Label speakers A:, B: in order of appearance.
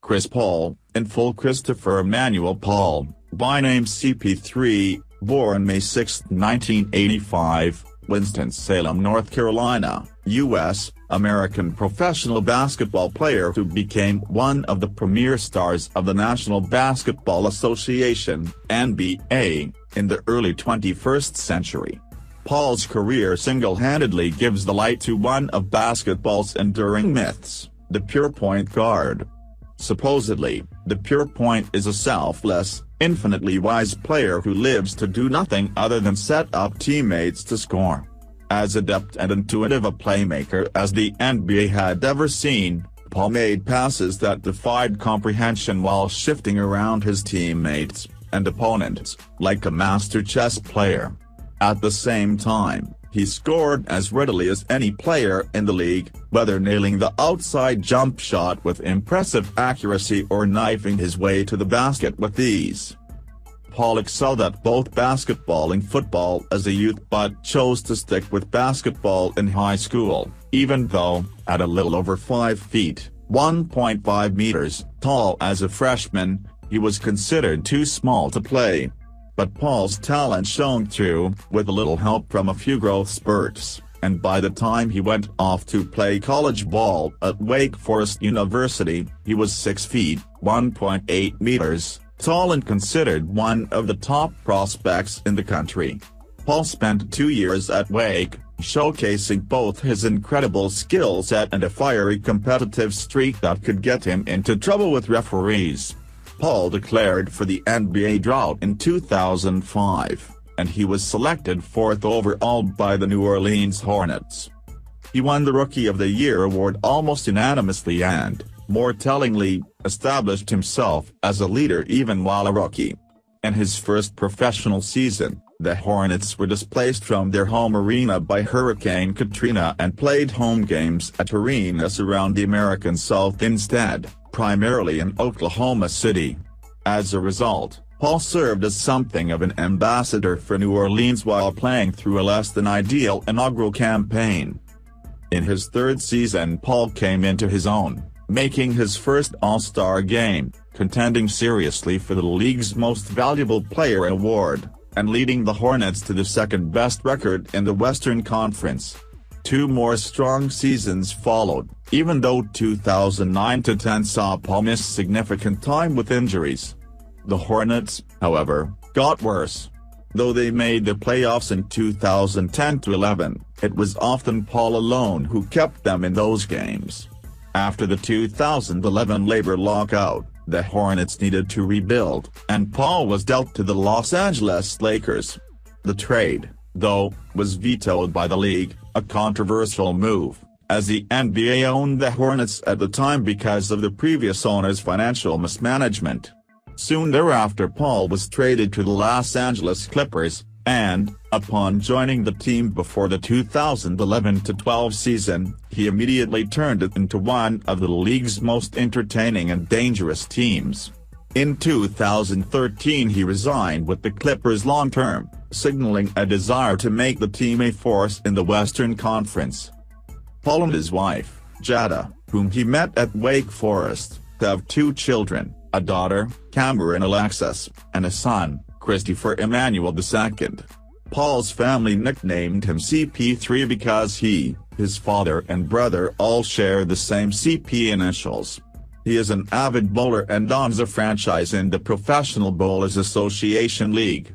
A: Chris Paul, in full. Christopher Emmanuel Paul, by name CP3, born May 6, 1985, Winston-Salem, North Carolina, U.S., American professional basketball player who became one of the premier stars of the National Basketball Association (NBA) in the early 21st century. Paul's career single-handedly gives the light to one of basketball's enduring myths, the pure point guard. Supposedly, the pure point is a selfless, infinitely wise player who lives to do nothing other than set up teammates to score. As adept and intuitive a playmaker as the NBA had ever seen, Paul made passes that defied comprehension while shifting around his teammates and opponents, like a master chess player. At the same time, he scored as readily as any player in the league, whether nailing the outside jump shot with impressive accuracy or knifing his way to the basket with ease. Paul excelled at both basketball and football as a youth but chose to stick with basketball in high school, even though, at a little over 5 feet, 1.5 meters, tall as a freshman, he was considered too small to play. But Paul's talent shone through, with a little help from a few growth spurts, and by the time he went off to play college ball at Wake Forest University, he was 6 feet, 1.8 meters, tall and considered one of the top prospects in the country. Paul spent 2 years at Wake, showcasing both his incredible skill set and a fiery competitive streak that could get him into trouble with referees. Paul declared for the NBA draft in 2005, and he was selected 4th overall by the New Orleans Hornets. He won the Rookie of the Year award almost unanimously and, more tellingly, established himself as a leader even while a rookie. In his first professional season, the Hornets were displaced from their home arena by Hurricane Katrina and played home games at arenas around the American South instead, primarily in Oklahoma City. As a result, Paul served as something of an ambassador for New Orleans while playing through a less-than-ideal inaugural campaign. In his third season, Paul came into his own, making his first All-Star game, contending seriously for the league's Most Valuable Player award, and leading the Hornets to the second-best record in the Western Conference. 2 more strong seasons followed, even though 2009-10 saw Paul miss significant time with injuries. The Hornets, however, got worse. Though they made the playoffs in 2010-11, it was often Paul alone who kept them in those games. After the 2011 labor lockout, the Hornets needed to rebuild, and Paul was dealt to the Los Angeles Lakers. The trade, though, was vetoed by the league, a controversial move, as the NBA owned the Hornets at the time because of the previous owner's financial mismanagement. Soon thereafter, Paul was traded to the Los Angeles Clippers, and, upon joining the team before the 2011-12 season, he immediately turned it into one of the league's most entertaining and dangerous teams. In 2013 he resigned with the Clippers long-term, signaling a desire to make the team a force in the Western Conference. Paul and his wife, Jada, whom he met at Wake Forest, have 2 children, a daughter, Cameron Alexis, and a son, Christopher Emmanuel II. Paul's family nicknamed him CP3 because he, his father and brother all share the same CP initials. He is an avid bowler and owns a franchise in the Professional Bowlers Association League.